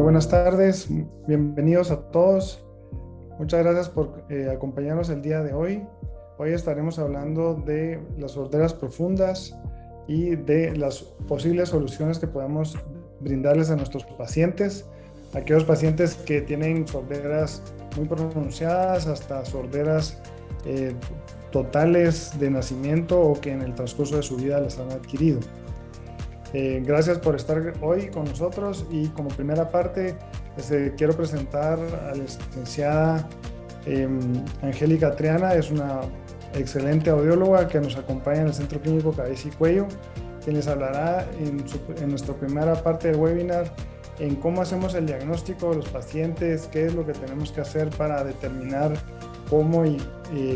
buenas tardes, bienvenidos a todos. Muchas gracias por acompañarnos el día de hoy. Hoy estaremos hablando de las sorderas profundas y de las posibles soluciones que podemos brindarles a nuestros pacientes, aquellos pacientes que tienen sorderas muy pronunciadas hasta sorderas eh, totales de nacimiento o que en el transcurso de su vida las han adquirido. Gracias por estar hoy con nosotros y como primera parte quiero presentar a la licenciada Angélica Triana. Es una excelente audióloga que nos acompaña en el Centro Clínico Cabeza y Cuello, quien les hablará en nuestra primera parte del webinar en cómo hacemos el diagnóstico de los pacientes, qué es lo que tenemos que hacer para determinar cómo y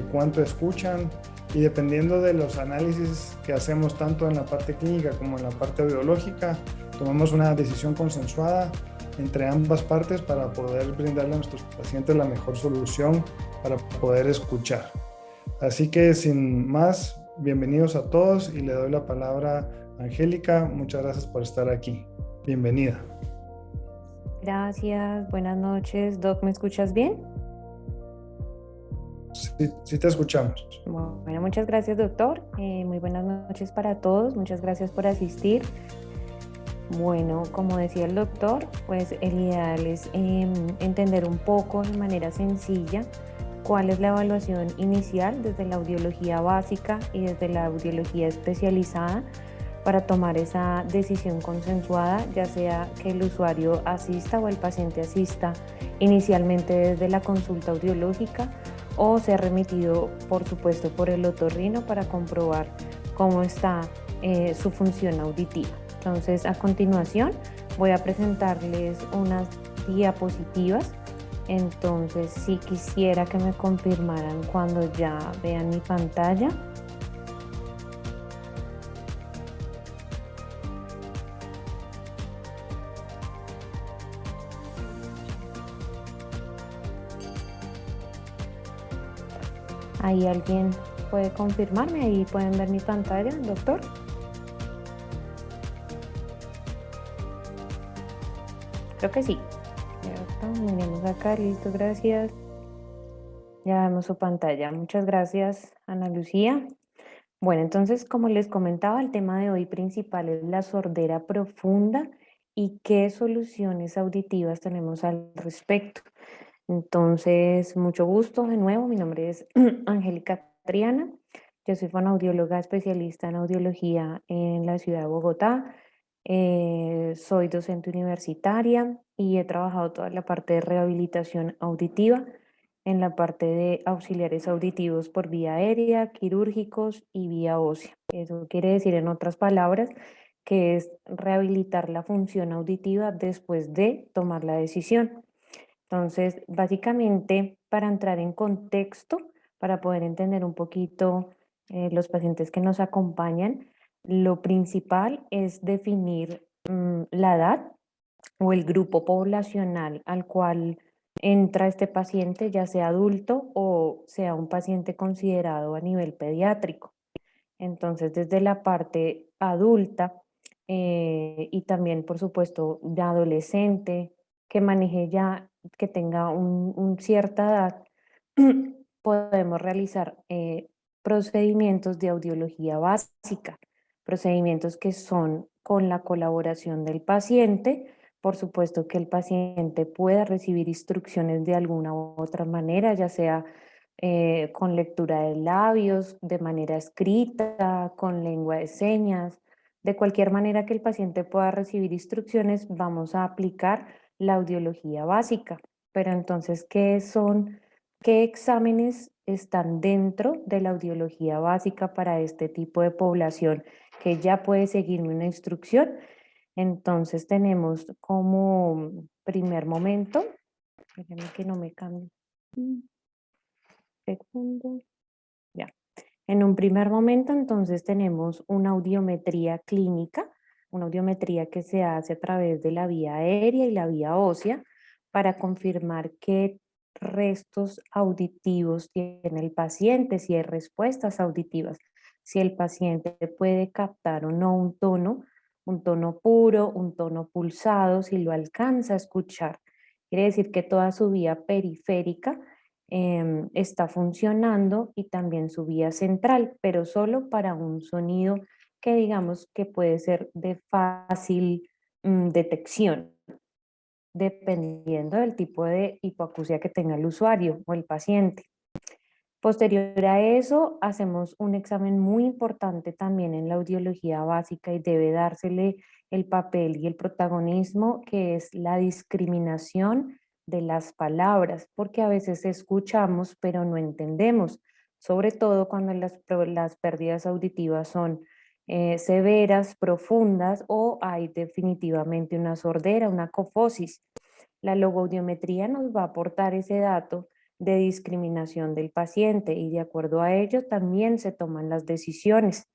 cuánto escuchan, y dependiendo de los análisis que hacemos tanto en la parte clínica como en la parte audiológica, tomamos una decisión consensuada entre ambas partes para poder brindarle a nuestros pacientes la mejor solución para poder escuchar. Así que sin más, bienvenidos a todos y le doy la palabra a Angélica. Muchas gracias por estar aquí. Bienvenida. Gracias, buenas noches. Doc, ¿me escuchas bien? Sí te escuchamos. Bueno, muchas gracias, doctor. Muy buenas noches para todos. Muchas gracias por asistir. Bueno, como decía el doctor, pues el ideal es entender un poco de manera sencilla cuál es la evaluación inicial desde la audiología básica y desde la audiología especializada para tomar esa decisión consensuada, ya sea que el usuario asista o el paciente asista inicialmente desde la consulta audiológica o sea remitido, por supuesto, por el otorrino para comprobar cómo está su función auditiva. Entonces, a continuación, voy a presentarles unas diapositivas. Entonces, si quisiera que me confirmaran cuando ya vean mi pantalla. ¿Ahí alguien puede confirmarme? ¿Ahí pueden ver mi pantalla, doctor? Creo que sí. ¿Cierto? Miremos acá, listo, gracias. Ya vemos su pantalla. Muchas gracias, Ana Lucía. Bueno, entonces, como les comentaba, el tema de hoy principal es la sordera profunda y qué soluciones auditivas tenemos al respecto. Entonces, mucho gusto de nuevo. Mi nombre es Angélica Triana. Yo soy fonoaudióloga especialista en audiología en la ciudad de Bogotá. Soy docente universitaria y he trabajado toda la parte de rehabilitación auditiva en la parte de auxiliares auditivos por vía aérea, quirúrgicos y vía ósea. Eso quiere decir, en otras palabras, que es rehabilitar la función auditiva después de tomar la decisión. Entonces, básicamente, para entrar en contexto, para poder entender un poquito los pacientes que nos acompañan, lo principal es definir la edad o el grupo poblacional al cual entra este paciente, ya sea adulto o sea un paciente considerado a nivel pediátrico. Entonces, desde la parte adulta y también, por supuesto, de adolescente, que maneje ya, que tenga cierta edad, podemos realizar procedimientos de audiología básica, procedimientos que son con la colaboración del paciente. Por supuesto que el paciente pueda recibir instrucciones de alguna u otra manera, ya sea con lectura de labios, de manera escrita, con lengua de señas. De cualquier manera que el paciente pueda recibir instrucciones, vamos a aplicar la audiología básica. Pero entonces, qué exámenes están dentro de la audiología básica para este tipo de población que ya puede seguirme una instrucción? Entonces tenemos como primer momento, déjenme que no me cambie. Segundo. Ya. En un primer momento, entonces, tenemos una audiometría clínica, una audiometría que se hace a través de la vía aérea y la vía ósea para confirmar qué restos auditivos tiene el paciente, si hay respuestas auditivas, si el paciente puede captar o no un tono un tono puro, un tono pulsado, si lo alcanza a escuchar. Quiere decir que toda su vía periférica está funcionando y también su vía central, pero solo para un sonido que digamos que puede ser de fácil detección, dependiendo del tipo de hipoacusia que tenga el usuario o el paciente. Posterior a eso, hacemos un examen muy importante también en la audiología básica y debe dársele el papel y el protagonismo que es la discriminación de las palabras, porque a veces escuchamos pero no entendemos, sobre todo cuando las pérdidas auditivas son severas, profundas o hay definitivamente una sordera, una cofosis. La logoaudiometría nos va a aportar ese dato de discriminación del paciente y de acuerdo a ello también se toman las decisiones.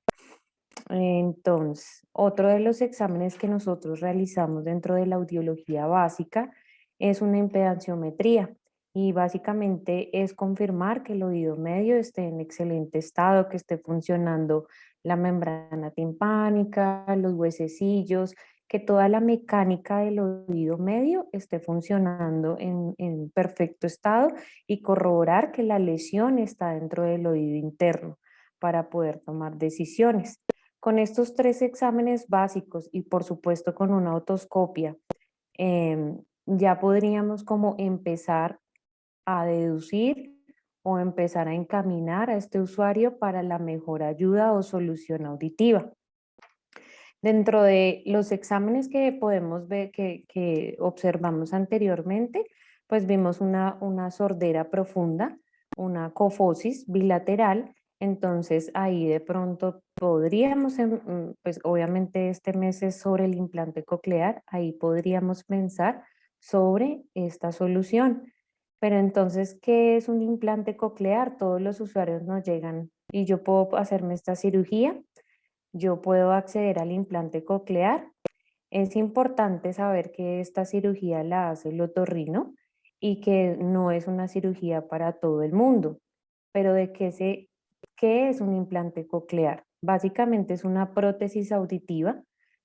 Entonces, otro de los exámenes que nosotros realizamos dentro de la audiología básica es una impedanciometría y básicamente es confirmar que el oído medio esté en excelente estado, que esté funcionando la membrana timpánica, los huesecillos, que toda la mecánica del oído medio esté funcionando en perfecto estado y corroborar que la lesión está dentro del oído interno para poder tomar decisiones. Con estos tres exámenes básicos y por supuesto con una otoscopia, ya podríamos como empezar a deducir o empezar a encaminar a este usuario para la mejor ayuda o solución auditiva. Dentro de los exámenes que podemos ver, que observamos anteriormente, pues vimos una sordera profunda, una cofosis bilateral, entonces ahí de pronto podríamos, pues obviamente este mes es sobre el implante coclear, ahí podríamos pensar sobre esta solución. Pero entonces, ¿qué es un implante coclear? Todos los usuarios nos llegan y yo puedo hacerme esta cirugía, yo puedo acceder al implante coclear. Es importante saber que esta cirugía la hace el otorrino y que no es una cirugía para todo el mundo. Pero ¿qué es un implante coclear? Básicamente es una prótesis auditiva,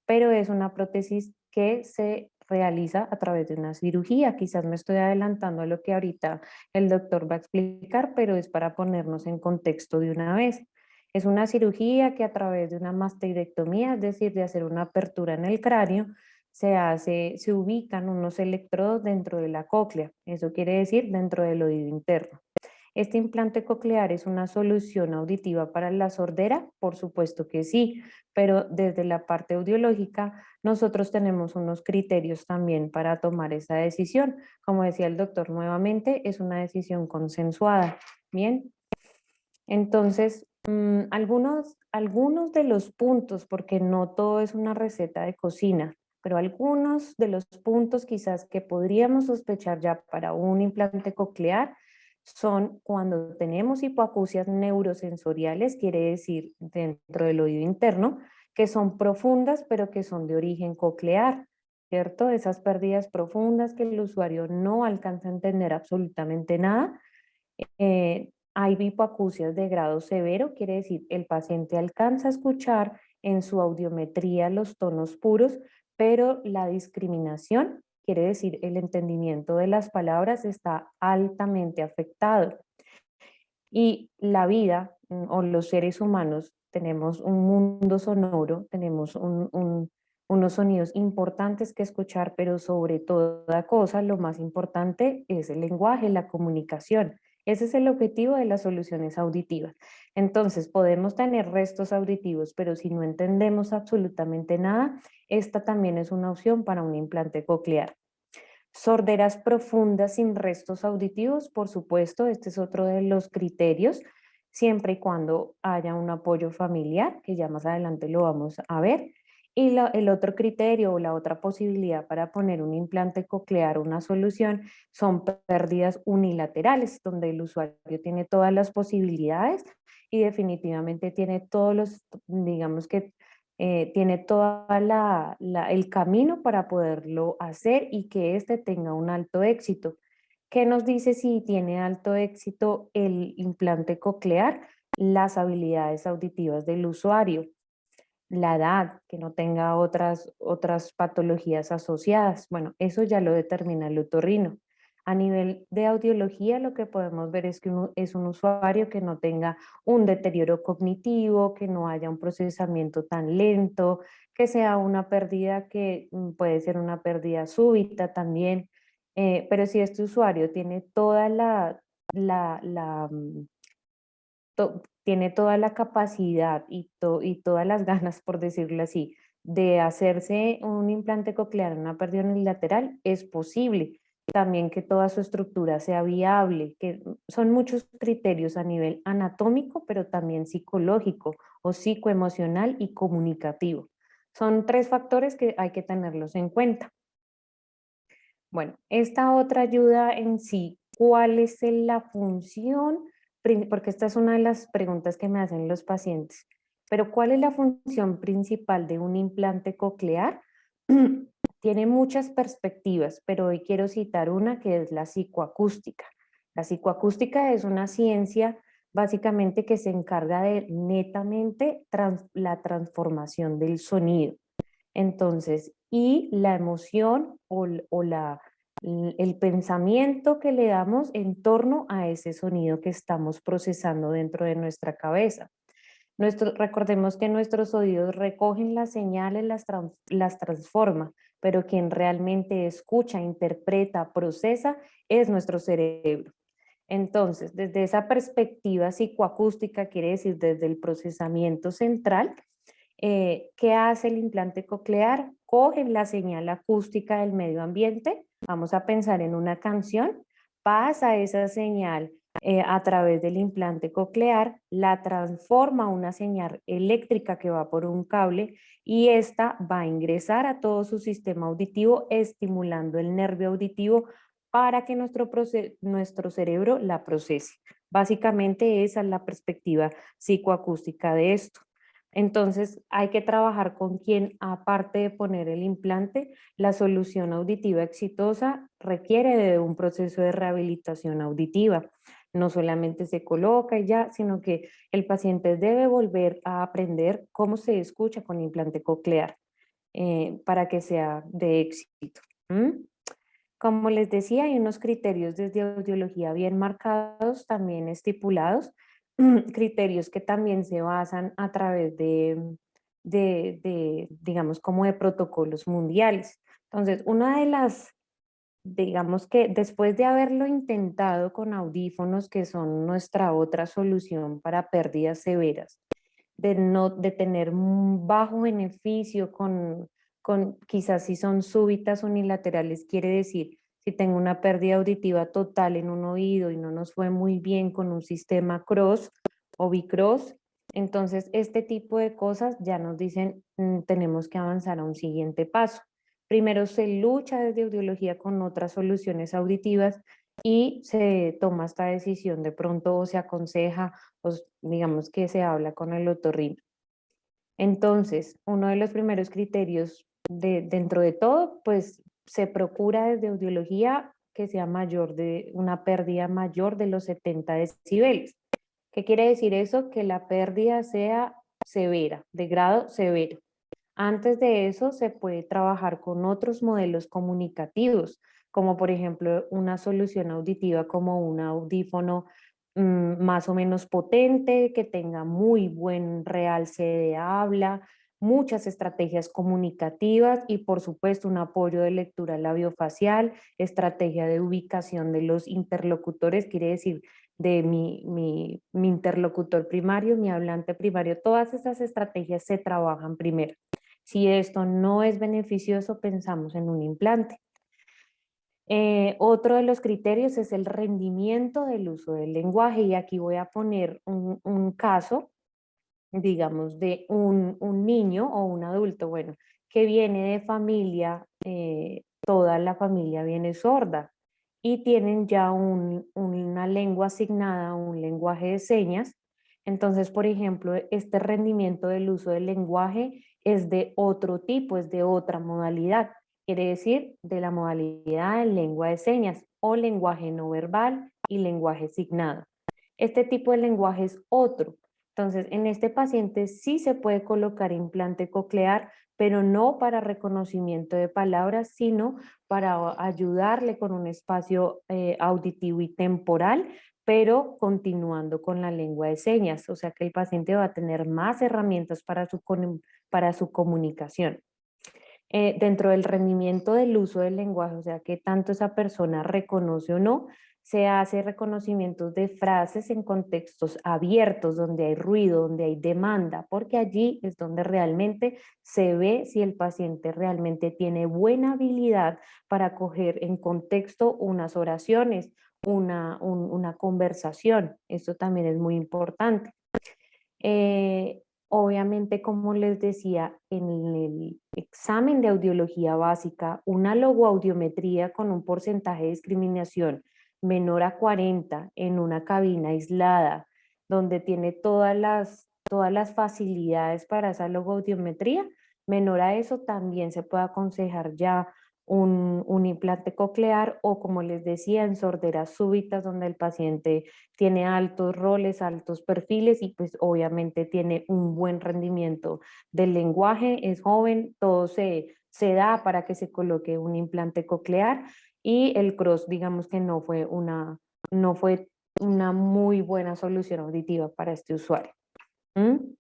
pero es una prótesis que se realiza a través de una cirugía. Quizás me estoy adelantando a lo que ahorita el doctor va a explicar, pero es para ponernos en contexto de una vez. Es una cirugía que a través de una mastectomía, es decir, de hacer una apertura en el cráneo, se ubican unos electrodos dentro de la cóclea. Eso quiere decir dentro del oído interno. ¿Este implante coclear es una solución auditiva para la sordera? Por supuesto que sí, pero desde la parte audiológica nosotros tenemos unos criterios también para tomar esa decisión. Como decía el doctor nuevamente, es una decisión consensuada. Bien, entonces, algunos de los puntos, porque no todo es una receta de cocina, pero algunos de los puntos quizás que podríamos sospechar ya para un implante coclear son cuando tenemos hipoacusias neurosensoriales, quiere decir dentro del oído interno, que son profundas pero que son de origen coclear, ¿cierto? Esas pérdidas profundas que el usuario no alcanza a entender absolutamente nada. Hay hipoacusias de grado severo, quiere decir el paciente alcanza a escuchar en su audiometría los tonos puros, pero la discriminación, quiere decir el entendimiento de las palabras, está altamente afectado. Y la vida o los seres humanos tenemos un mundo sonoro, tenemos unos sonidos importantes que escuchar, pero sobre toda cosa, lo más importante es el lenguaje, la comunicación. Ese es el objetivo de las soluciones auditivas. Entonces, podemos tener restos auditivos, pero si no entendemos absolutamente nada, esta también es una opción para un implante coclear. Sorderas profundas sin restos auditivos, por supuesto, este es otro de los criterios, siempre y cuando haya un apoyo familiar, que ya más adelante lo vamos a ver. Y el otro criterio o la otra posibilidad para poner un implante coclear, una solución, son pérdidas unilaterales, donde el usuario tiene todas las posibilidades y definitivamente tiene todos los, digamos que tiene todo el camino para poderlo hacer y que éste tenga un alto éxito. ¿Qué nos dice si tiene alto éxito el implante coclear? Las habilidades auditivas del usuario. la edad, que no tenga otras patologías asociadas. Bueno, eso ya lo determina el otorrino. A nivel de audiología, lo que podemos ver es que es un usuario que no tenga un deterioro cognitivo, que no haya un procesamiento tan lento, que sea una pérdida que puede ser una pérdida súbita también. Pero si este usuario tiene toda tiene toda la capacidad y todas las ganas, por decirlo así, de hacerse un implante coclear, una pérdida unilateral, es posible. También que toda su estructura sea viable, que son muchos criterios a nivel anatómico, pero también psicológico o psicoemocional y comunicativo. Son 3 factores que hay que tenerlos en cuenta. Bueno, esta otra ayuda en sí, ¿cuál es la función? Porque esta es una de las preguntas que me hacen los pacientes. Pero ¿cuál es la función principal de un implante coclear? Tiene muchas perspectivas, pero hoy quiero citar una que es la psicoacústica. La psicoacústica es una ciencia básicamente que se encarga de netamente la transformación del sonido. Entonces, y la emoción el pensamiento que le damos en torno a ese sonido que estamos procesando dentro de nuestra cabeza. Recordemos que nuestros oídos recogen las señales, las transforma, pero quien realmente escucha, interpreta, procesa es nuestro cerebro. Entonces, desde esa perspectiva psicoacústica, quiere decir desde el procesamiento central, ¿qué hace el implante coclear? Coge la señal acústica del medio ambiente, vamos a pensar en una canción, pasa esa señal a través del implante coclear, la transforma a una señal eléctrica que va por un cable y esta va a ingresar a todo su sistema auditivo, estimulando el nervio auditivo para que nuestro cerebro la procese. Básicamente esa es la perspectiva psicoacústica de esto. Entonces hay que trabajar con quien, aparte de poner el implante, la solución auditiva exitosa requiere de un proceso de rehabilitación auditiva. No solamente se coloca y ya, sino que el paciente debe volver a aprender cómo se escucha con implante coclear para que sea de éxito. ¿Mm? Como les decía, hay unos criterios desde audiología bien marcados, también estipulados, criterios que también se basan a través digamos, como de protocolos mundiales. Entonces, una de las, digamos que después de haberlo intentado con audífonos, que son nuestra otra solución para pérdidas severas, de tener un bajo beneficio con quizás si son súbitas unilaterales, quiere decir, si tengo una pérdida auditiva total en un oído y no nos fue muy bien con un sistema cross o bicross, entonces este tipo de cosas ya nos dicen tenemos que avanzar a un siguiente paso. Primero se lucha desde audiología con otras soluciones auditivas y se toma esta decisión de pronto o se aconseja pues digamos que se habla con el otorrino. Entonces, uno de los primeros criterios dentro de todo, pues se procura desde audiología que sea una pérdida mayor de los 70 decibeles. ¿Qué quiere decir eso? Que la pérdida sea severa, de grado severo. Antes de eso se puede trabajar con otros modelos comunicativos, como por ejemplo una solución auditiva como un audífono más o menos potente, que tenga muy buen realce de habla, muchas estrategias comunicativas y por supuesto un apoyo de lectura labiofacial, estrategia de ubicación de los interlocutores, quiere decir de mi interlocutor primario, mi hablante primario, todas esas estrategias se trabajan primero. Si esto no es beneficioso, pensamos en un implante. Otro de los criterios es el rendimiento del uso del lenguaje y aquí voy a poner un caso, digamos, de un niño o un adulto, bueno, que viene de familia, toda la familia viene sorda y tienen ya una lengua asignada, un lenguaje de señas. Entonces, por ejemplo, este rendimiento del uso del lenguaje es de otro tipo, es de otra modalidad. Quiere decir, de la modalidad de lengua de señas o lenguaje no verbal y lenguaje signado. Este tipo de lenguaje es otro. Entonces, en este paciente sí se puede colocar implante coclear, pero no para reconocimiento de palabras, sino para ayudarle con un espacio auditivo y temporal, pero continuando con la lengua de señas, o sea que el paciente va a tener más herramientas para su comunicación. Dentro del rendimiento del uso del lenguaje, o sea, que tanto esa persona reconoce o no, se hace reconocimientos de frases en contextos abiertos, donde hay ruido, donde hay demanda, porque allí es donde realmente se ve si el paciente realmente tiene buena habilidad para coger en contexto unas oraciones, una conversación. Esto también es muy importante. Obviamente, como les decía, en el examen de audiología básica, una logoaudiometría con un porcentaje de discriminación menor a 40 en una cabina aislada, donde tiene todas las facilidades para esa logoaudiometría, menor a eso también se puede aconsejar ya un implante coclear o, como les decía, en sorderas súbitas donde el paciente tiene altos roles, altos perfiles y pues obviamente tiene un buen rendimiento del lenguaje, es joven, todo se da para que se coloque un implante coclear y el cross, digamos que no fue una muy buena solución auditiva para este usuario. ¿Mm?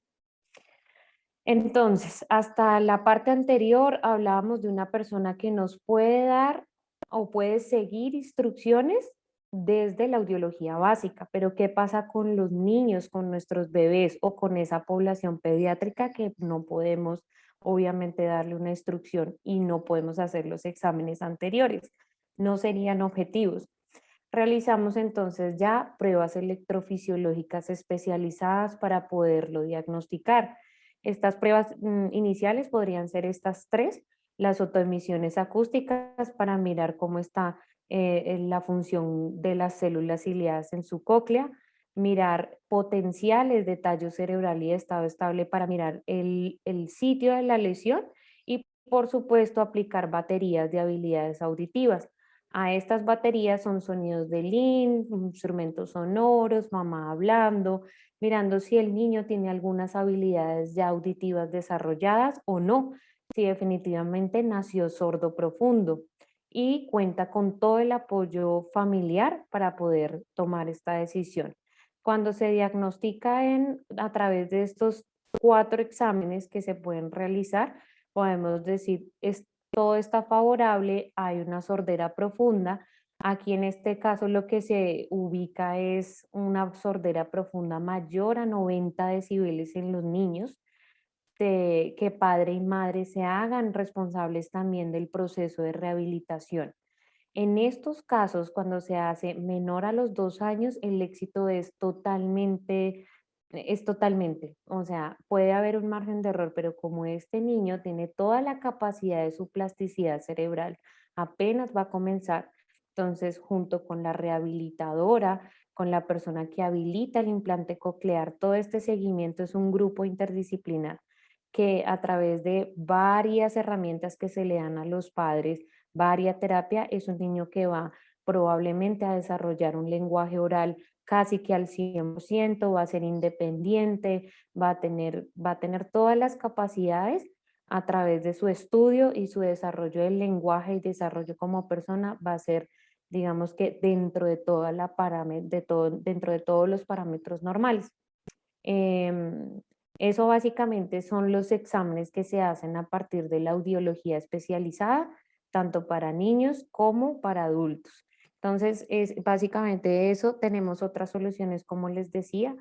Entonces, hasta la parte anterior hablábamos de una persona que nos puede dar o puede seguir instrucciones desde la audiología básica, pero ¿qué pasa con los niños, con nuestros bebés o con esa población pediátrica que no podemos obviamente darle una instrucción y no podemos hacer los exámenes anteriores? No serían objetivos. Realizamos entonces ya pruebas electrofisiológicas especializadas para poderlo diagnosticar. Estas pruebas iniciales podrían ser estas tres: las autoemisiones acústicas para mirar cómo está la función de las células ciliadas en su cóclea, mirar potenciales de tallo cerebral y estado estable para mirar el sitio de la lesión y, por supuesto, aplicar baterías de habilidades auditivas. A estas baterías son sonidos de Lin, instrumentos sonoros, mamá hablando, mirando si el niño tiene algunas habilidades ya auditivas desarrolladas o no, si definitivamente nació sordo profundo y cuenta con todo el apoyo familiar para poder tomar esta decisión. Cuando se diagnostica a través de estos 4 exámenes que se pueden realizar, podemos decir, todo está favorable, hay una sordera profunda. Aquí en este caso lo que se ubica es una sordera profunda mayor a 90 decibeles en los niños, que padre y madre se hagan responsables también del proceso de rehabilitación. En estos casos, cuando se hace menor a los 2 años, el éxito es totalmente, o sea, puede haber un margen de error, pero como este niño tiene toda la capacidad de su plasticidad cerebral, apenas va a comenzar, entonces junto con la rehabilitadora, con la persona que habilita el implante coclear, todo este seguimiento es un grupo interdisciplinar que a través de varias herramientas que se le dan a los padres, terapia, es un niño que va probablemente a desarrollar un lenguaje oral casi que al 100%, va a ser independiente, va a tener todas las capacidades a través de su estudio y su desarrollo del lenguaje y desarrollo como persona va a ser, digamos que dentro de dentro de todos los parámetros normales. Em, Eso básicamente son los exámenes que se hacen a partir de la audiología especializada, tanto para niños como para adultos. Entonces, es básicamente eso. Tenemos otras soluciones, como les decía,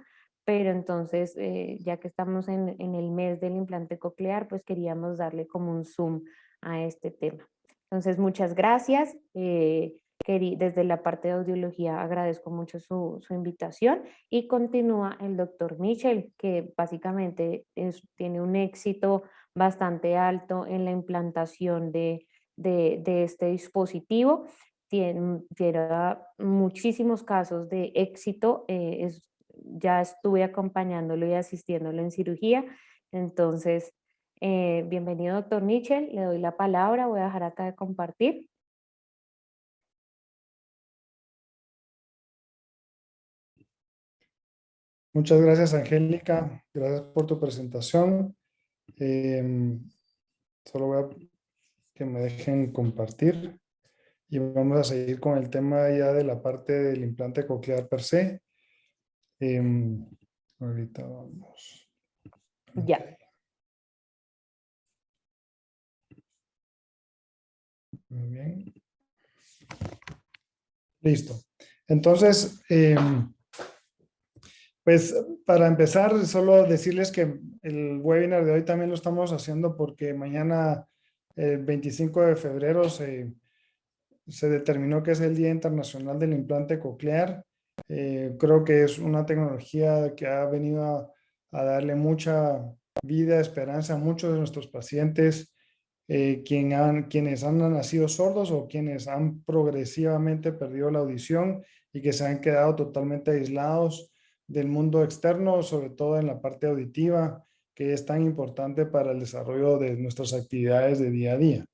pero entonces, ya que estamos en el mes del implante coclear, pues queríamos darle como un zoom a este tema. Entonces, muchas gracias. Desde la parte de audiología agradezco mucho su invitación y continúa el doctor Michel, que básicamente tiene un éxito bastante alto en la implantación de este dispositivo. Tiene muchísimos casos de éxito. Ya estuve acompañándolo y asistiéndolo en cirugía. Entonces, bienvenido, doctor Michel. Le doy la palabra. Voy a dejar acá de compartir. Muchas gracias, Angélica. Gracias por tu presentación. Eh, Solo voy a que me dejen compartir y vamos a seguir con el tema ya de la parte del implante coclear per se. Ahorita vamos. Ok, Ya, muy bien. Listo. Entonces, pues para empezar, solo decirles que el webinar de hoy también lo estamos haciendo porque mañana, el 25 de febrero, se determinó que es el Día Internacional del Implante Coclear. Creo que es una tecnología que ha venido a darle mucha vida, esperanza a muchos de nuestros pacientes, quienes han nacido sordos o quienes han progresivamente perdido la audición y que se han quedado totalmente aislados del mundo externo, sobre todo en la parte auditiva, que es tan importante para el desarrollo de nuestras actividades de día a día.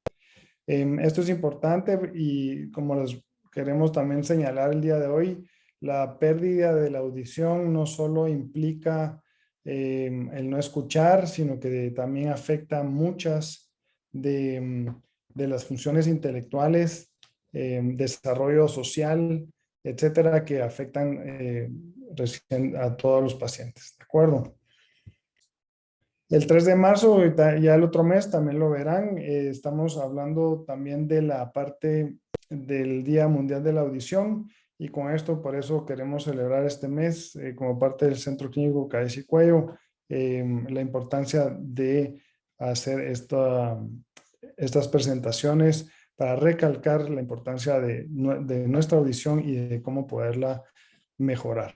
Esto es importante y como les queremos también señalar el día de hoy, la pérdida de la audición no solo implica el no escuchar, sino que también afecta muchas de las funciones intelectuales, desarrollo social, etcétera, que afectan a todos los pacientes. ¿De acuerdo? El 3 de marzo, ya el otro mes, también lo verán. Estamos hablando también de la parte del Día Mundial de la Audición y con esto, por eso queremos celebrar este mes como parte del Centro Clínico Cabeza y Cuello, la importancia de hacer estas presentaciones para recalcar la importancia de nuestra audición y de cómo poderla mejorar.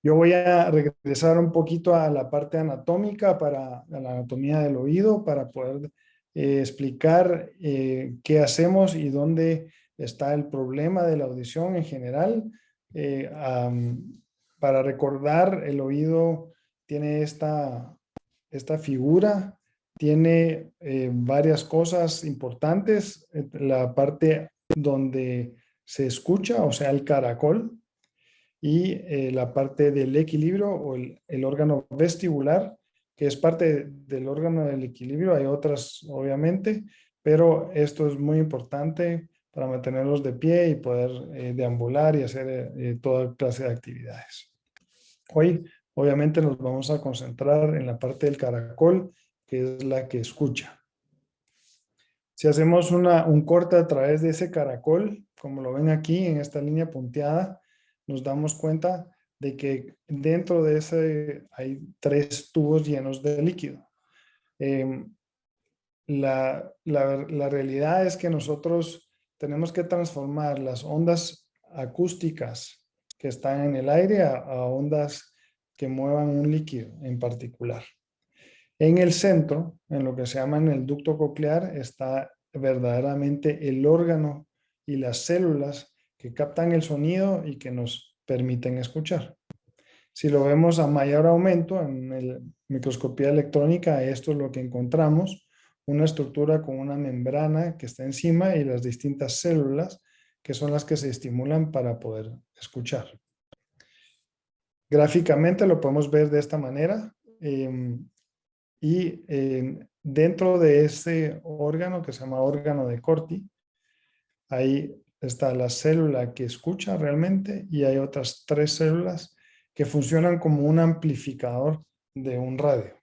Yo voy a regresar un poquito a la parte anatómica, a la anatomía del oído, para poder explicar qué hacemos y dónde está el problema de la audición en general. Eh, am, para recordar, el oído tiene esta figura, tiene varias cosas importantes. La parte donde se escucha, o sea, el caracol, y la parte del equilibrio o el órgano vestibular, que es parte del órgano del equilibrio. Hay otras, obviamente, pero esto es muy importante para mantenerlos de pie y poder deambular y hacer toda clase de actividades. Hoy, obviamente, nos vamos a concentrar en la parte del caracol, que es la que escucha. Si hacemos un corte a través de ese caracol, como lo ven aquí en esta línea punteada, nos damos cuenta de que dentro de ese hay 3 tubos llenos de líquido. Eh, la realidad es que nosotros tenemos que transformar las ondas acústicas que están en el aire a ondas que muevan un líquido en particular. En el centro, en lo que se llama en el ducto coclear, está verdaderamente el órgano y las células que captan el sonido y que nos permiten escuchar. Si lo vemos a mayor aumento en la microscopía electrónica, esto es lo que encontramos, una estructura con una membrana que está encima y las distintas células que son las que se estimulan para poder escuchar. Gráficamente lo podemos ver de esta manera. Y dentro de ese órgano que se llama órgano de Corti, ahí está la célula que escucha realmente y hay otras 3 células que funcionan como un amplificador de un radio.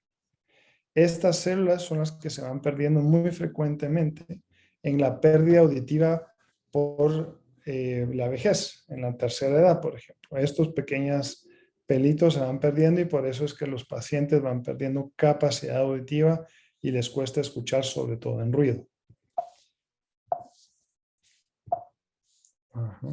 Estas células son las que se van perdiendo muy frecuentemente en la pérdida auditiva por la vejez, en la tercera edad, por ejemplo. Estos pequeños pelitos se van perdiendo y por eso es que los pacientes van perdiendo capacidad auditiva y les cuesta escuchar, sobre todo en ruido. Ajá.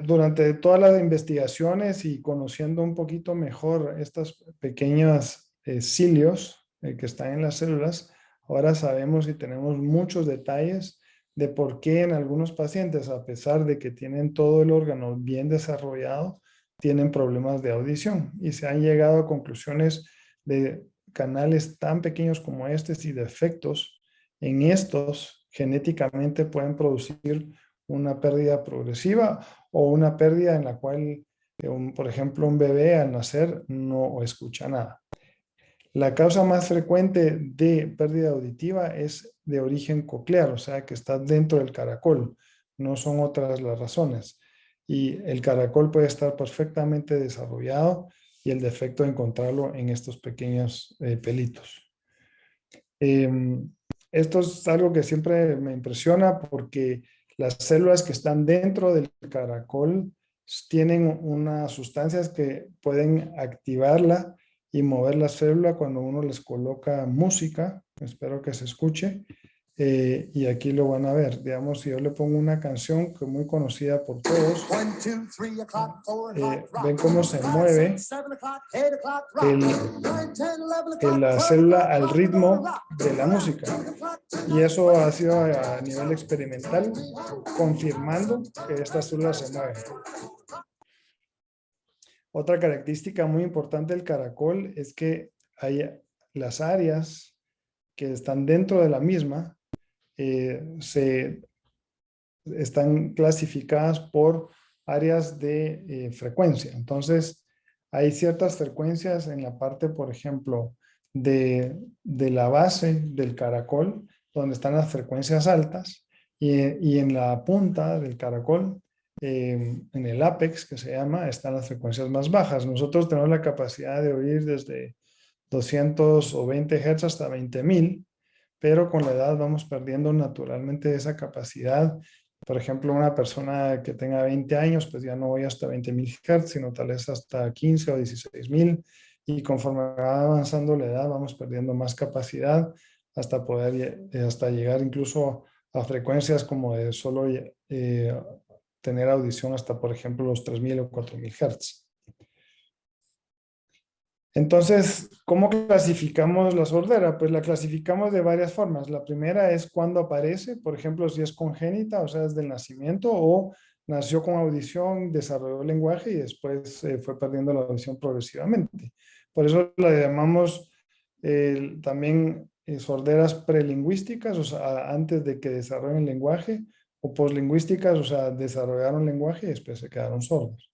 Durante todas las investigaciones y conociendo un poquito mejor estos pequeños cilios que están en las células, ahora sabemos y tenemos muchos detalles de por qué en algunos pacientes, a pesar de que tienen todo el órgano bien desarrollado, tienen problemas de audición. Y se han llegado a conclusiones de canales tan pequeños como estos y defectos en estos genéticamente pueden producir una pérdida progresiva o una pérdida en la cual, por ejemplo, un bebé al nacer no escucha nada. La causa más frecuente de pérdida auditiva es de origen coclear, o sea, que está dentro del caracol. No son otras las razones. Y el caracol puede estar perfectamente desarrollado y el defecto de encontrarlo en estos pequeños pelitos. Esto es algo que siempre me impresiona porque las células que están dentro del caracol tienen unas sustancias que pueden activarla y mover la célula cuando uno les coloca música. Espero que se escuche. Y aquí lo van a ver. Digamos, si yo le pongo una canción que es muy conocida por todos, ven cómo se mueve la célula al ritmo de la música. Y eso ha sido a nivel experimental, confirmando que estas células se mueven. Otra característica muy importante del caracol es que hay las áreas que están dentro de la misma se están clasificadas por áreas de frecuencia. Entonces, hay ciertas frecuencias en la parte, por ejemplo, de la base del caracol, donde están las frecuencias altas, y en la punta del caracol, en el ápex, que se llama, están las frecuencias más bajas. Nosotros tenemos la capacidad de oír desde 220 Hz hasta 20.000, pero con la edad vamos perdiendo naturalmente esa capacidad. Por ejemplo, una persona que tenga 20 años, pues ya no voy hasta 20.000 Hz, sino tal vez hasta 15 o 16.000. Y conforme va avanzando la edad, vamos perdiendo más capacidad hasta poder, hasta llegar incluso a frecuencias como de solo tener audición hasta, por ejemplo, los 3.000 o 4.000 Hz. Entonces, ¿cómo clasificamos la sordera? Pues la clasificamos de varias formas. La primera es cuando aparece, por ejemplo, si es congénita, o sea, desde el nacimiento, o nació con audición, desarrolló el lenguaje y después fue perdiendo la audición progresivamente. Por eso la llamamos también sorderas prelingüísticas, o sea, antes de que desarrollen el lenguaje, o poslingüísticas, o sea, desarrollaron lenguaje y después se quedaron sordos.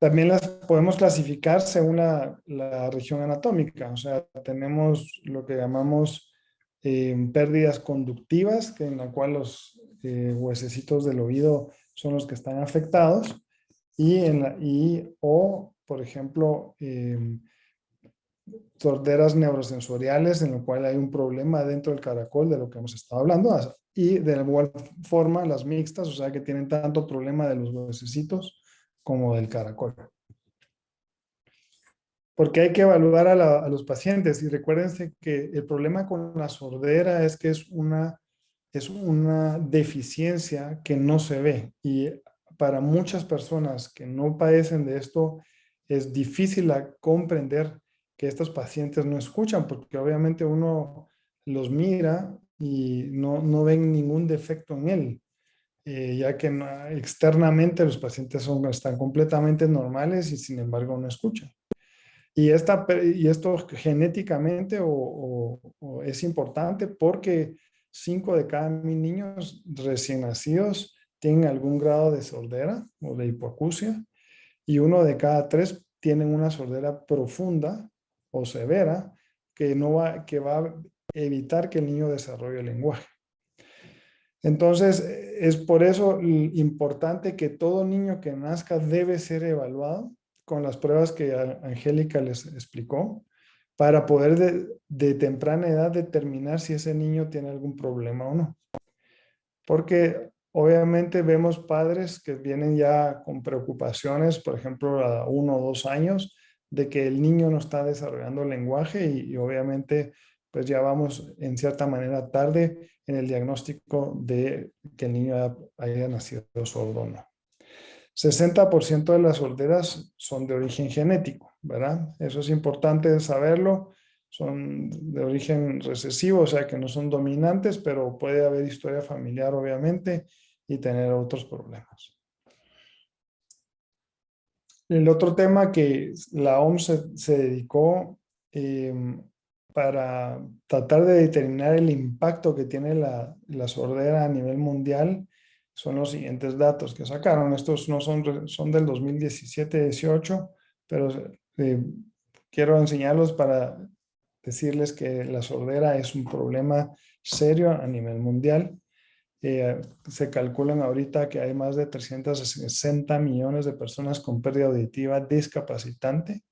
También las podemos clasificar según la región anatómica, o sea, tenemos lo que llamamos pérdidas conductivas, que en la cual los huesecitos del oído son los que están afectados, o, por ejemplo, sorderas neurosensoriales, en lo cual hay un problema dentro del caracol de lo que hemos estado hablando, y de igual forma las mixtas, o sea, que tienen tanto problema de los huesecitos como del caracol. Porque hay que evaluar a los pacientes y recuérdense que el problema con la sordera es que es una deficiencia que no se ve, y para muchas personas que no padecen de esto es difícil comprender que estos pacientes no escuchan, porque obviamente uno los mira y no ven ningún defecto en él. Ya que externamente los pacientes están completamente normales y sin embargo no escuchan. Y esto genéticamente es importante porque 5 de cada 1.000 niños recién nacidos tienen algún grado de sordera o de hipoacusia, y 1 de cada 3 tienen una sordera profunda o severa que va a evitar que el niño desarrolle el lenguaje. Entonces, es por eso importante que todo niño que nazca debe ser evaluado con las pruebas que Angélica les explicó, para poder de temprana edad determinar si ese niño tiene algún problema o no. Porque obviamente vemos padres que vienen ya con preocupaciones, por ejemplo, a 1 o 2 años, de que el niño no está desarrollando el lenguaje, y obviamente pues ya vamos en cierta manera tarde en el diagnóstico de que el niño haya nacido sordo o no. 60% de las sorderas son de origen genético, ¿verdad? Eso es importante saberlo. Son de origen recesivo, o sea que no son dominantes, pero puede haber historia familiar, obviamente, y tener otros problemas. El otro tema que la OMS se dedicó para tratar de determinar el impacto que tiene la sordera a nivel mundial son los siguientes datos que sacaron. Estos no son del 2017-18, pero eh, quiero enseñarlos para decirles que la sordera es un problema serio a nivel mundial. Se calculan ahorita que hay más de 360 millones de personas con pérdida auditiva discapacitante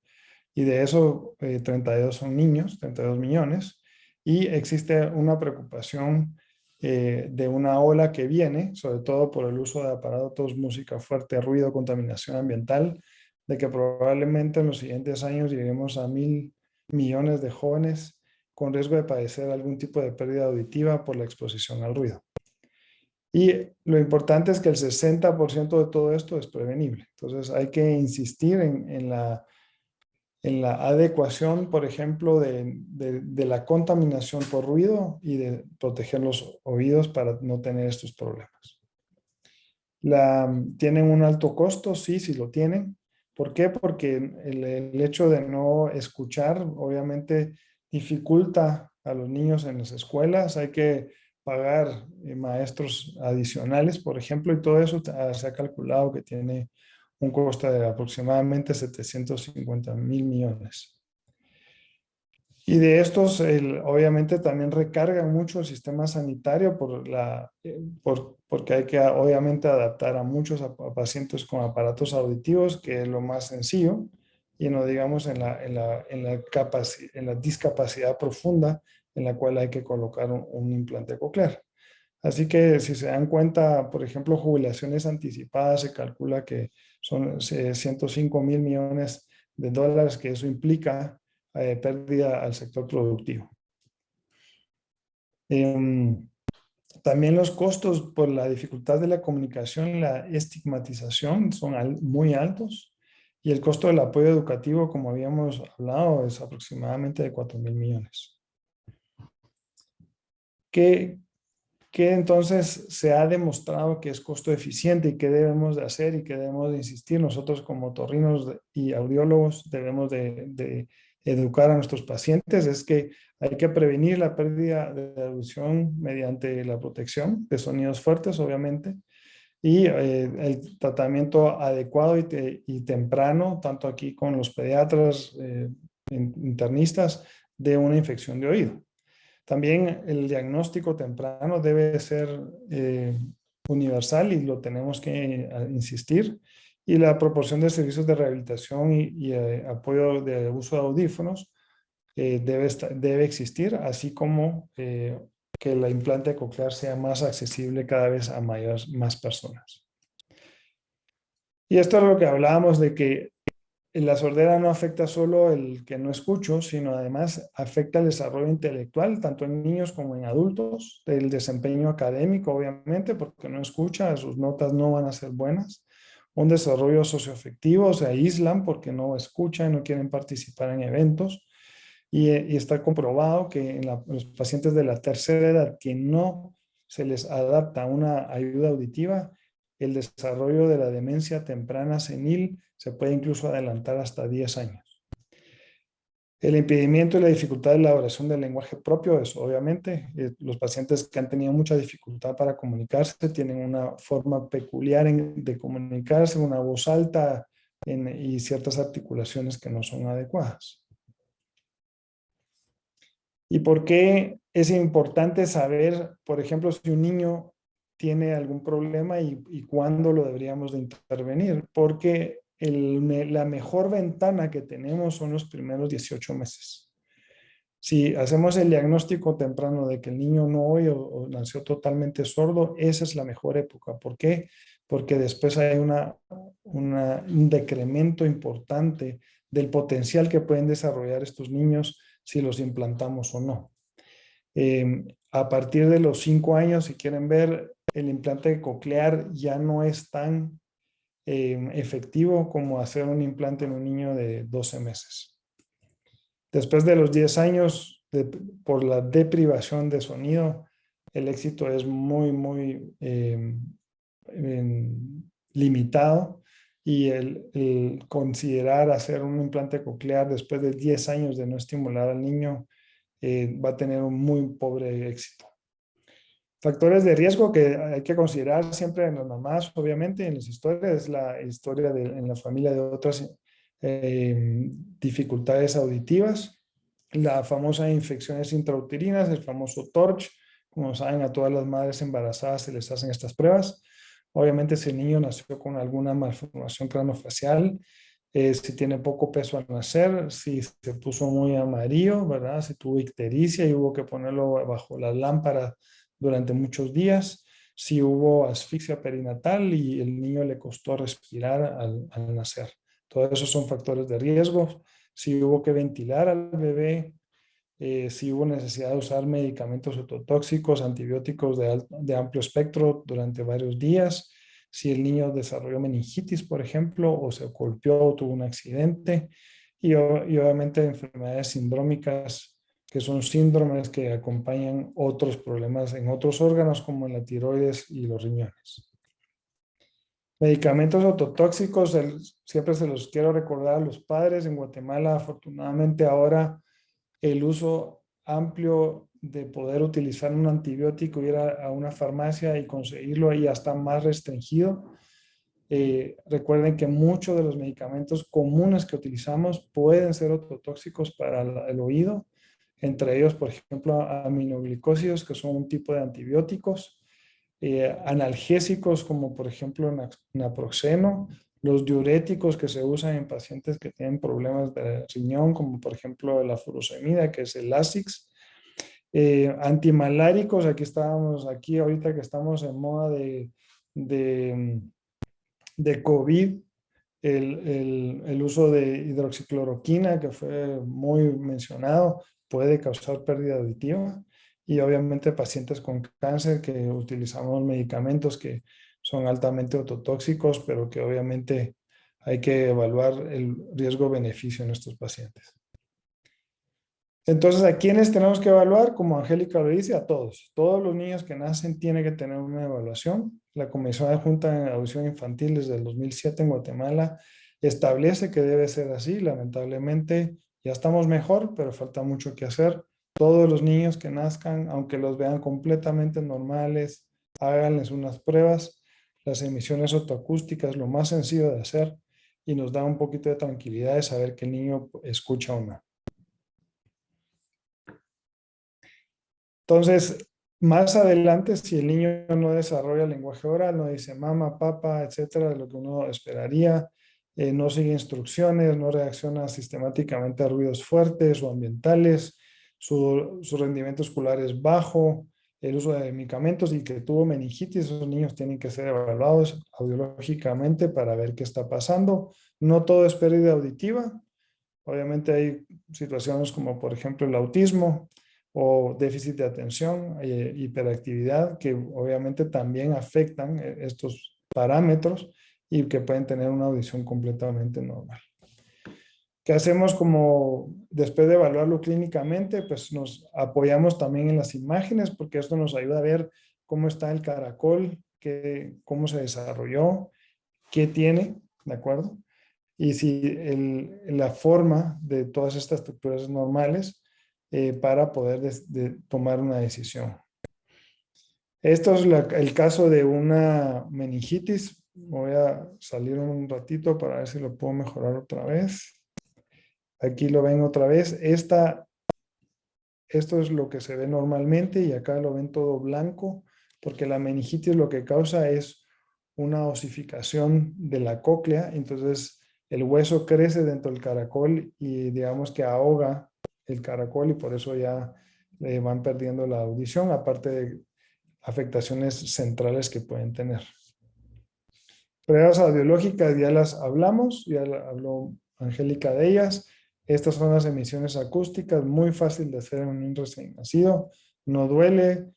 y de eso 32 son niños, 32 millones. Y existe una preocupación de una ola que viene, sobre todo por el uso de aparatos, música fuerte, ruido, contaminación ambiental, de que probablemente en los siguientes años lleguemos a 1.000 millones de jóvenes con riesgo de padecer algún tipo de pérdida auditiva por la exposición al ruido. Y lo importante es que el 60% de todo esto es prevenible. Entonces hay que insistir en la adecuación, por ejemplo, de la contaminación por ruido y de proteger los oídos para no tener estos problemas. ¿Tienen un alto costo? Sí, sí lo tienen. ¿Por qué? Porque el hecho de no escuchar obviamente dificulta a los niños en las escuelas. Hay que pagar maestros adicionales, por ejemplo, y todo eso se ha calculado que tiene un costo de aproximadamente 750 mil millones. Y de estos, obviamente, también recargan mucho el sistema sanitario porque hay que, obviamente, adaptar a muchos a pacientes con aparatos auditivos, que es lo más sencillo, y no digamos en la discapacidad profunda en la cual hay que colocar un implante coclear. Así que si se dan cuenta, por ejemplo, jubilaciones anticipadas, se calcula que son 105 mil millones de dólares, que eso implica pérdida al sector productivo. También los costos por la dificultad de la comunicación, la estigmatización son muy altos y el costo del apoyo educativo, como habíamos hablado, es aproximadamente de 4 mil millones. ¿Qué entonces se ha demostrado que es costo eficiente y qué debemos de hacer y qué debemos de insistir? Nosotros como otorrinos y audiólogos debemos de educar a nuestros pacientes, es que hay que prevenir la pérdida de audición mediante la protección de sonidos fuertes, obviamente, y el tratamiento adecuado y temprano, tanto aquí con los pediatras, internistas, de una infección de oído. También el diagnóstico temprano debe ser universal y lo tenemos que insistir. Y la proporción de servicios de rehabilitación y apoyo de uso de audífonos debe existir, así como que el implante coclear sea más accesible cada vez a más personas. Y esto es lo que hablábamos de que la sordera no afecta solo el que no escucho, sino además afecta el desarrollo intelectual, tanto en niños como en adultos, el desempeño académico, obviamente, porque no escucha, sus notas no van a ser buenas. Un desarrollo socioafectivo, se aíslan porque no escuchan, no quieren participar en eventos. Y está comprobado que en los pacientes de la tercera edad que no se les adapta una ayuda auditiva, el desarrollo de la demencia temprana senil se puede incluso adelantar hasta 10 años. El impedimento y la dificultad de la elaboración del lenguaje propio es obviamente los pacientes que han tenido mucha dificultad para comunicarse tienen una forma peculiar de comunicarse, una voz alta y ciertas articulaciones que no son adecuadas. ¿Y por qué es importante saber, por ejemplo, si un niño tiene algún problema y cuándo lo deberíamos de intervenir? Porque la mejor ventana que tenemos son los primeros 18 meses. Si hacemos el diagnóstico temprano de que el niño no oye o nació totalmente sordo, esa es la mejor época. ¿Por qué? Porque después hay un decremento importante del potencial que pueden desarrollar estos niños si los implantamos o no. A partir de los 5 años, si quieren ver, el implante coclear ya no es tan efectivo como hacer un implante en un niño de 12 meses. Después de los 10 años, por la deprivación de sonido, el éxito es muy limitado y el considerar hacer un implante coclear después de 10 años de no estimular al niño va a tener un muy pobre éxito. Factores de riesgo que hay que considerar siempre en las mamás, obviamente, en las historias, es la historia en la familia de otras dificultades auditivas, la famosa infecciones intrauterinas, el famoso TORCH. Como saben, a todas las madres embarazadas se les hacen estas pruebas. Obviamente, si el niño nació con alguna malformación craneofacial, si tiene poco peso al nacer, si se puso muy amarillo, ¿verdad? Si tuvo ictericia y hubo que ponerlo bajo la lámpara durante muchos días, si hubo asfixia perinatal y el niño le costó respirar al nacer. Todos esos son factores de riesgo. Si hubo que ventilar al bebé, si hubo necesidad de usar medicamentos ototóxicos, antibióticos de amplio espectro durante varios días, si el niño desarrolló meningitis, por ejemplo, o se golpeó o tuvo un accidente, y obviamente enfermedades sindrómicas, que son síndromes que acompañan otros problemas en otros órganos, como en la tiroides y los riñones. Medicamentos ototóxicos, siempre se los quiero recordar a los padres. En Guatemala, afortunadamente, ahora el uso amplio de poder utilizar un antibiótico, ir a una farmacia y conseguirlo ahí ya está más restringido. Recuerden que muchos de los medicamentos comunes que utilizamos pueden ser ototóxicos para el oído, entre ellos, por ejemplo, aminoglicósidos, que son un tipo de antibióticos, analgésicos como por ejemplo naproxeno, los diuréticos que se usan en pacientes que tienen problemas de riñón, como por ejemplo la furosemida, que es el Lasix, antimaláricos, aquí ahorita que estamos en moda de, de COVID, el uso de hidroxicloroquina, que fue muy mencionado, puede causar pérdida auditiva. Y obviamente pacientes con cáncer que utilizamos medicamentos que son altamente ototóxicos, pero que obviamente hay que evaluar el riesgo-beneficio en estos pacientes. Entonces, ¿a quiénes tenemos que evaluar? Como Angélica lo dice, a todos. Todos los niños que nacen tienen que tener una evaluación. La Comisión de Junta de Audición Infantil desde el 2007 en Guatemala establece que debe ser así. Lamentablemente ya estamos mejor, pero falta mucho que hacer. Todos los niños que nazcan, aunque los vean completamente normales, háganles unas pruebas. Las emisiones otoacústicas, lo más sencillo de hacer, y nos da un poquito de tranquilidad de saber que el niño escucha o no. Entonces, más adelante, si el niño no desarrolla lenguaje oral, no dice mamá, papá, etcétera, de lo que uno esperaría, no sigue instrucciones, no reacciona sistemáticamente a ruidos fuertes o ambientales, su rendimiento escolar es bajo, el uso de medicamentos y que tuvo meningitis, esos niños tienen que ser evaluados audiológicamente para ver qué está pasando. No todo es pérdida auditiva. Obviamente hay situaciones como por ejemplo el autismo o déficit de atención, hiperactividad, que obviamente también afectan estos parámetros y que pueden tener una audición completamente normal. ¿Qué hacemos como después de evaluarlo clínicamente? Pues nos apoyamos también en las imágenes porque esto nos ayuda a ver cómo está el caracol, cómo se desarrolló, qué tiene, ¿de acuerdo? Y si la forma de todas estas estructuras normales para poder tomar una decisión. Esto es el caso de una meningitis. Voy a salir un ratito para ver si lo puedo mejorar otra vez. Aquí lo ven otra vez. Esto es lo que se ve normalmente y acá lo ven todo blanco porque la meningitis lo que causa es una osificación de la cóclea. Entonces el hueso crece dentro del caracol y digamos que ahoga el caracol y por eso ya van perdiendo la audición, aparte de afectaciones centrales que pueden tener. Pruebas audiológicas ya las hablamos, ya habló Angélica de ellas. Estas son las emisiones acústicas, muy fácil de hacer en un recién nacido. No duele,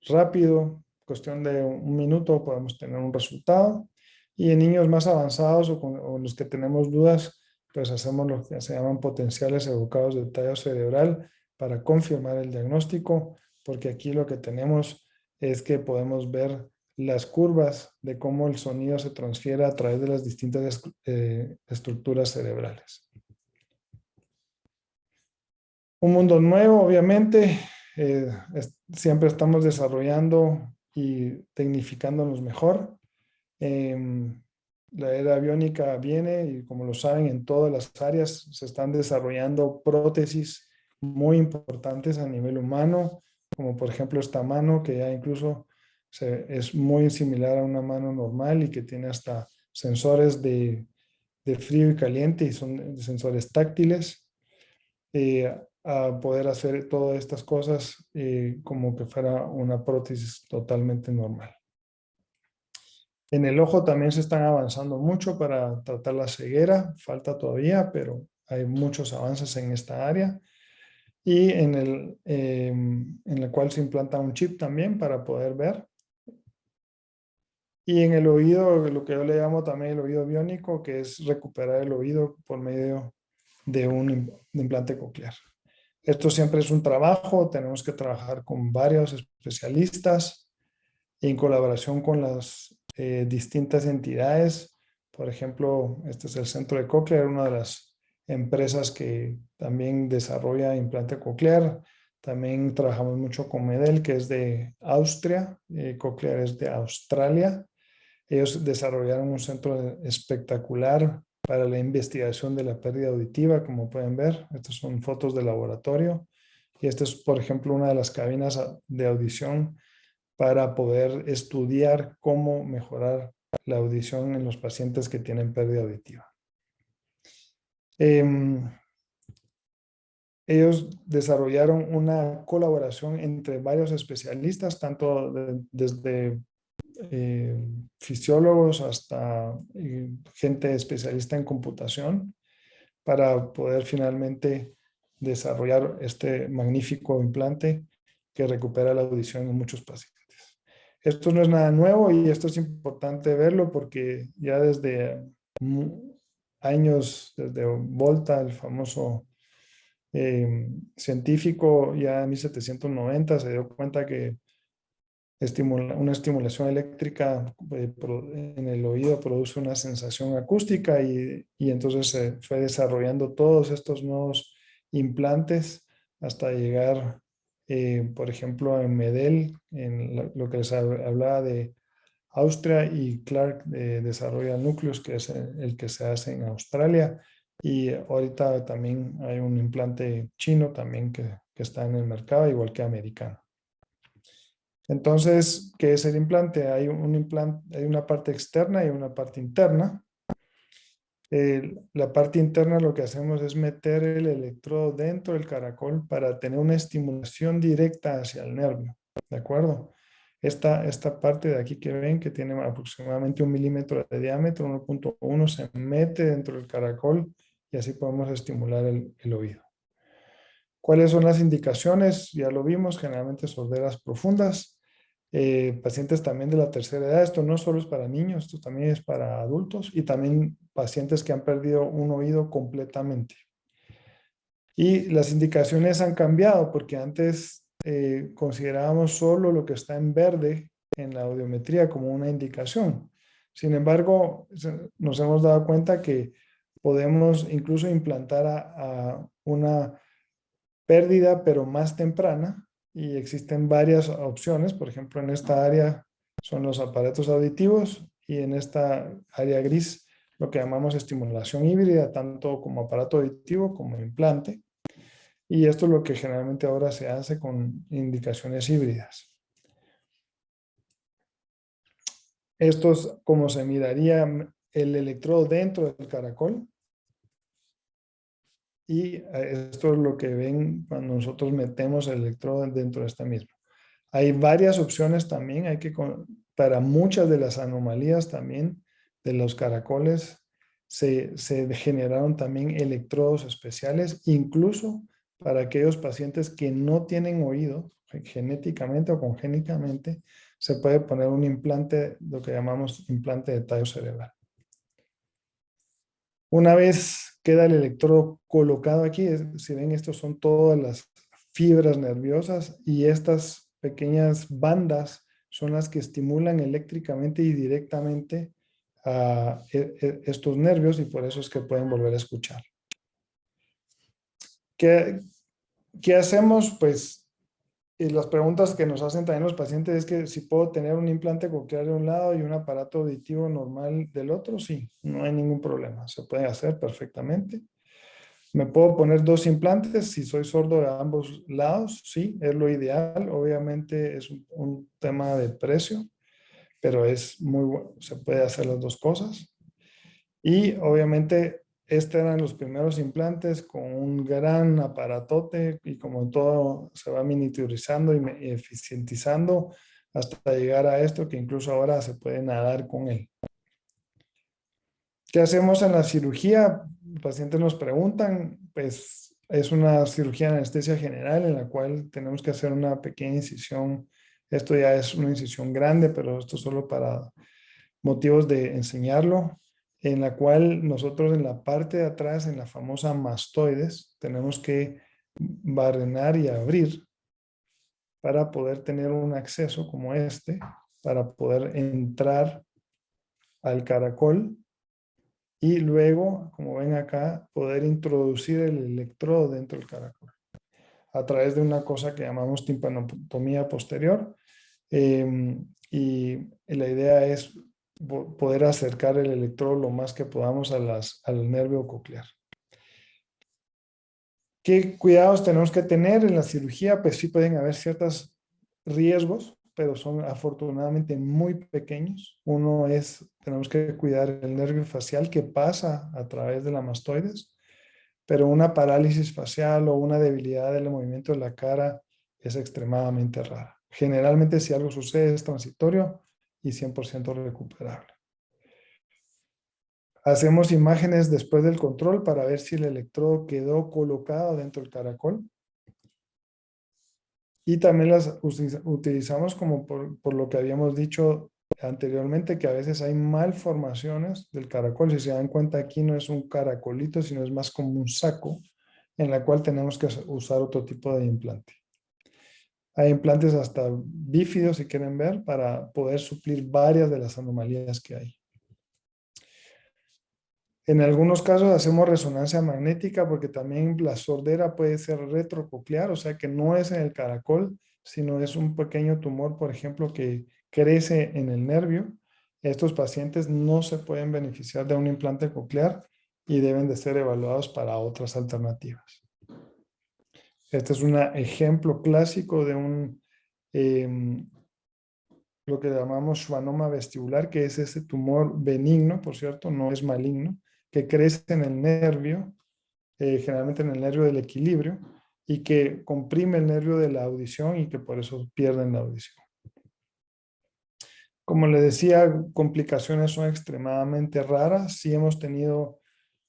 rápido, cuestión de un minuto podemos tener un resultado. Y en niños más avanzados o los que tenemos dudas, pues hacemos lo que se llaman potenciales evocados de tallo cerebral para confirmar el diagnóstico, porque aquí lo que tenemos es que podemos ver las curvas de cómo el sonido se transfiere a través de las distintas estructuras cerebrales. Un mundo nuevo, obviamente. siempre estamos desarrollando y tecnificándonos mejor. La era biónica viene y, como lo saben, en todas las áreas se están desarrollando prótesis muy importantes a nivel humano, como por ejemplo esta mano que ya incluso es muy similar a una mano normal y que tiene hasta sensores de frío y caliente, y son sensores táctiles, a poder hacer todas estas cosas como que fuera una prótesis totalmente normal. En el ojo también se están avanzando mucho para tratar la ceguera, falta todavía, pero hay muchos avances en esta área. Y en la cual se implanta un chip también para poder ver. Y en el oído, lo que yo le llamo también el oído biónico, que es recuperar el oído por medio de un implante coclear. Esto siempre es un trabajo, tenemos que trabajar con varios especialistas en colaboración con las distintas entidades. Por ejemplo, este es el Centro de Cochlear, una de las empresas que también desarrolla implante coclear. También trabajamos mucho con Medel, que es de Austria, Cochlear es de Australia. Ellos desarrollaron un centro espectacular para la investigación de la pérdida auditiva, como pueden ver. Estas son fotos de laboratorio. Y esta es, por ejemplo, una de las cabinas de audición para poder estudiar cómo mejorar la audición en los pacientes que tienen pérdida auditiva. Ellos desarrollaron una colaboración entre varios especialistas, tanto desde fisiólogos hasta gente especialista en computación, para poder finalmente desarrollar este magnífico implante que recupera la audición en muchos pacientes. Esto no es nada nuevo y esto es importante verlo porque ya desde años, desde Volta, el famoso científico, ya en 1790 se dio cuenta que una estimulación eléctrica en el oído produce una sensación acústica, y entonces se fue desarrollando todos estos nuevos implantes hasta llegar, por ejemplo, en Medel, en lo que les hablaba de Austria, y Clark desarrolla núcleos, que es el que se hace en Australia, y ahorita también hay un implante chino también que está en el mercado, igual que americano. Entonces, ¿qué es el implante? Hay una parte externa y una parte interna. La parte interna, lo que hacemos es meter el electrodo dentro del caracol para tener una estimulación directa hacia el nervio, ¿de acuerdo? Esta parte de aquí que ven, que tiene aproximadamente 1 milímetro de diámetro, 1.1, se mete dentro del caracol y así podemos estimular el oído. ¿Cuáles son las indicaciones? Ya lo vimos, generalmente sorderas profundas. Pacientes también de la tercera edad. Esto no solo es para niños, esto también es para adultos, y también pacientes que han perdido un oído completamente. Y las indicaciones han cambiado porque antes considerábamos solo lo que está en verde en la audiometría como una indicación. Sin embargo, nos hemos dado cuenta que podemos incluso implantar a una pérdida, pero más temprana, y existen varias opciones. Por ejemplo, en esta área son los aparatos auditivos, y en esta área gris lo que llamamos estimulación híbrida, tanto como aparato auditivo como implante. Y esto es lo que generalmente ahora se hace con indicaciones híbridas. Esto es como se miraría el electrodo dentro del caracol. Y esto es lo que ven cuando nosotros metemos el electrodo dentro de esta misma. Hay varias opciones también. Para muchas de las anomalías también de los caracoles se generaron también electrodos especiales, incluso para aquellos pacientes que no tienen oído, genéticamente o congénitamente, se puede poner un implante, lo que llamamos implante de tallo cerebral. Una vez queda el electrodo colocado aquí, si ven, estos son todas las fibras nerviosas, y estas pequeñas bandas son las que estimulan eléctricamente y directamente a estos nervios, y por eso es que pueden volver a escuchar. ¿Qué hacemos? Pues y las preguntas que nos hacen también los pacientes es que si puedo tener un implante coclear de un lado y un aparato auditivo normal del otro. Sí, no hay ningún problema, se puede hacer perfectamente. ¿Me puedo poner dos implantes si soy sordo de ambos lados? Sí, es lo ideal. Obviamente es un tema de precio, pero es muy bueno, se puede hacer las dos cosas. Y obviamente estos eran los primeros implantes con un gran aparatote y como todo se va miniaturizando y eficientizando hasta llegar a esto que incluso ahora se puede nadar con él. ¿Qué hacemos en la cirugía? Los pacientes nos preguntan, pues es una cirugía de anestesia general en la cual tenemos que hacer una pequeña incisión. Esto ya es una incisión grande, pero esto solo para motivos de enseñarlo, en la cual nosotros en la parte de atrás, en la famosa mastoides, tenemos que barrenar y abrir para poder tener un acceso como este, para poder entrar al caracol y luego, como ven acá, poder introducir el electrodo dentro del caracol a través de una cosa que llamamos timpanotomía posterior. Y la idea es poder acercar el electrodo lo más que podamos al nervio coclear. ¿Qué cuidados tenemos que tener en la cirugía? Pues sí pueden haber ciertos riesgos, pero son afortunadamente muy pequeños. Uno es, tenemos que cuidar el nervio facial que pasa a través de la mastoides, pero una parálisis facial o una debilidad del movimiento de la cara es extremadamente rara. Generalmente si algo sucede es transitorio y 100% recuperable. Hacemos imágenes después del control para ver si el electrodo quedó colocado dentro del caracol. Y también las utilizamos como por lo que habíamos dicho anteriormente, que a veces hay malformaciones del caracol. Si se dan cuenta, aquí no es un caracolito, sino es más como un saco en la cual tenemos que usar otro tipo de implante. Hay implantes hasta bífidos, si quieren ver, para poder suplir varias de las anomalías que hay. En algunos casos hacemos resonancia magnética porque también la sordera puede ser retrococlear, o sea que no es en el caracol, sino es un pequeño tumor, por ejemplo, que crece en el nervio. Estos pacientes no se pueden beneficiar de un implante coclear y deben de ser evaluados para otras alternativas. Este es un ejemplo clásico de lo que llamamos schwannoma vestibular, que es ese tumor benigno, por cierto, no es maligno, que crece en el nervio, generalmente en el nervio del equilibrio, y que comprime el nervio de la audición y que por eso pierden la audición. Como les decía, complicaciones son extremadamente raras. Sí hemos tenido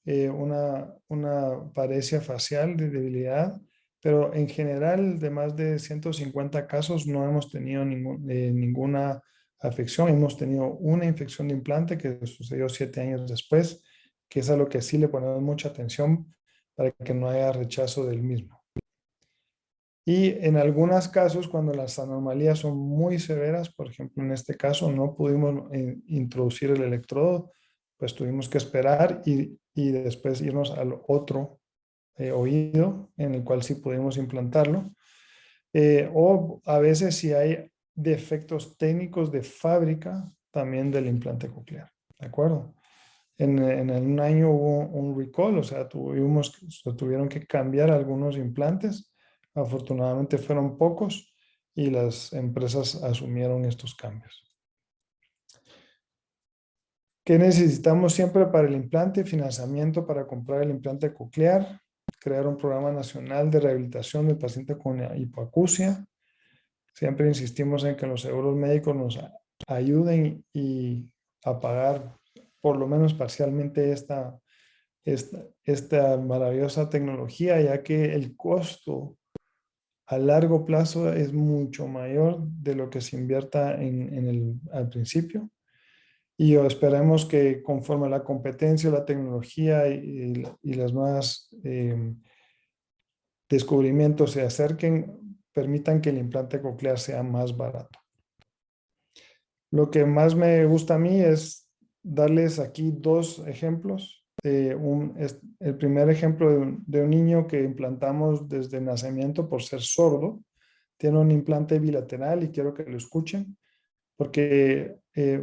una paresia facial de debilidad, pero en general de más de 150 casos no hemos tenido ninguna afección. Hemos tenido una infección de implante que sucedió 7 años después, que es a lo que sí le ponemos mucha atención para que no haya rechazo del mismo. Y en algunos casos, cuando las anomalías son muy severas, por ejemplo, en este caso no pudimos introducir el electrodo, pues tuvimos que esperar y después irnos al otro oído, en el cual sí pudimos implantarlo. O a veces si hay defectos técnicos de fábrica también del implante coclear, ¿de acuerdo? En un año hubo un recall, o sea, tuvieron que cambiar algunos implantes. Afortunadamente fueron pocos y las empresas asumieron estos cambios. ¿Qué necesitamos siempre para el implante? Financiamiento para comprar el implante coclear, crear un programa nacional de rehabilitación del paciente con hipoacusia. Siempre insistimos en que los seguros médicos nos ayuden a pagar por lo menos parcialmente esta maravillosa tecnología, ya que el costo a largo plazo es mucho mayor de lo que se invierta al principio. Y esperemos que conforme la competencia, la tecnología y las nuevas descubrimientos se acerquen, permitan que el implante coclear sea más barato. Lo que más me gusta a mí es darles aquí dos ejemplos. El primer ejemplo de un niño que implantamos desde nacimiento por ser sordo. tiene un implante bilateral y quiero que lo escuchen porque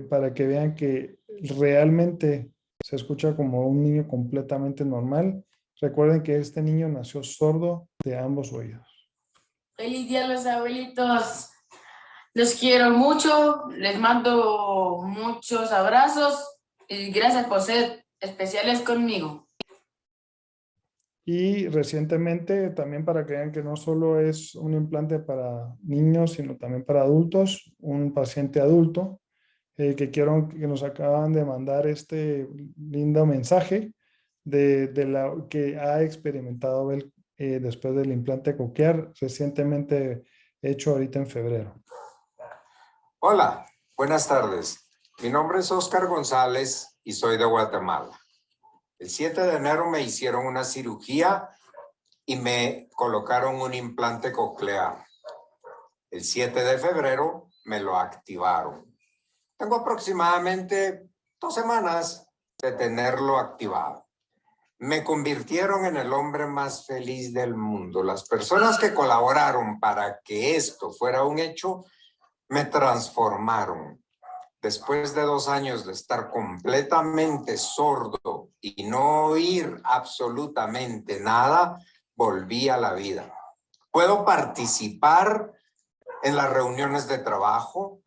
para que vean que realmente se escucha como un niño completamente normal. Recuerden que este niño nació sordo de ambos oídos. Feliz día a los abuelitos. Los quiero mucho. Les mando muchos abrazos y gracias por ser especiales conmigo. Y recientemente también para que vean que no solo es un implante para niños, sino también para adultos, un paciente adulto que nos acaban de mandar este lindo mensaje de la que ha experimentado él después del implante cochlear recientemente hecho ahorita en febrero. Hola, buenas tardes. Mi nombre es Oscar González y soy de Guatemala. El 7 de enero me hicieron una cirugía y me colocaron un implante coclear. El 7 de febrero me lo activaron. Tengo aproximadamente 2 semanas de tenerlo activado. Me convirtieron en el hombre más feliz del mundo. Las personas que colaboraron para que esto fuera un hecho me transformaron. Después de 2 años de estar completamente sordo y no oír absolutamente nada, volví a la vida. Puedo participar en las reuniones de trabajo,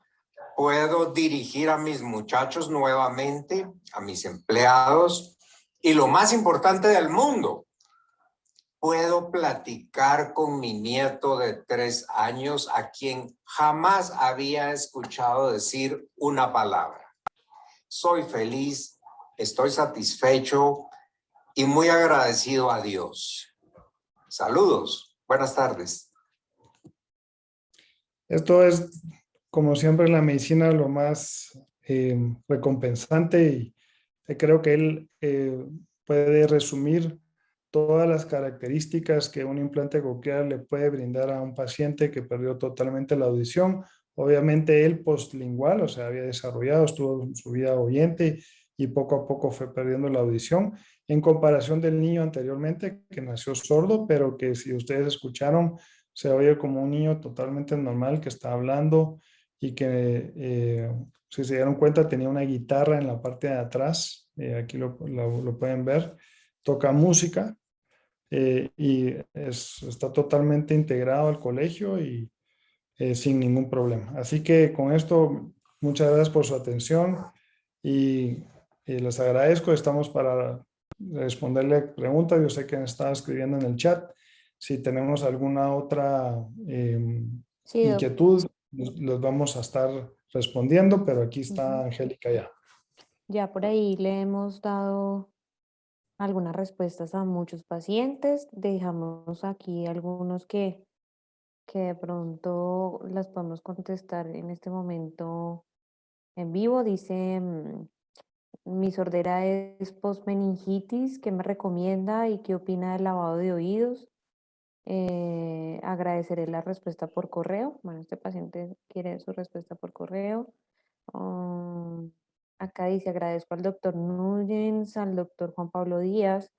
puedo dirigir a mis muchachos nuevamente, a mis empleados, y lo más importante del mundo, puedo platicar con mi nieto de 3 años a quien jamás había escuchado decir una palabra. Soy feliz, estoy satisfecho y muy agradecido a Dios. Saludos, buenas tardes. Esto es, como siempre, en la medicina lo más recompensante y creo que él puede resumir todas las características que un implante coclear le puede brindar a un paciente que perdió totalmente la audición. Obviamente él postlingual, o sea, había desarrollado, estuvo en su vida oyente y poco a poco fue perdiendo la audición en comparación del niño anteriormente que nació sordo, pero que si ustedes escucharon, se oye como un niño totalmente normal que está hablando y que si se dieron cuenta tenía una guitarra en la parte de atrás, aquí lo pueden ver, toca música y está totalmente integrado al colegio y sin ningún problema. Así que con esto, muchas gracias por su atención y les agradezco. Estamos para responderle preguntas. Yo sé que me estaba escribiendo en el chat. Si tenemos alguna otra Sí, inquietud, los vamos a estar respondiendo, pero aquí está ujú. Angélica ya. Ya por ahí le hemos dado algunas respuestas a muchos pacientes. Dejamos aquí algunos que de pronto las podemos contestar en este momento en vivo. Dice, mi sordera es postmeningitis, ¿qué me recomienda y qué opina del lavado de oídos? Agradeceré la respuesta por correo. Bueno, este paciente quiere su respuesta por correo. Um, Acá dice, agradezco al doctor Nuyens, al doctor Juan Pablo Díaz,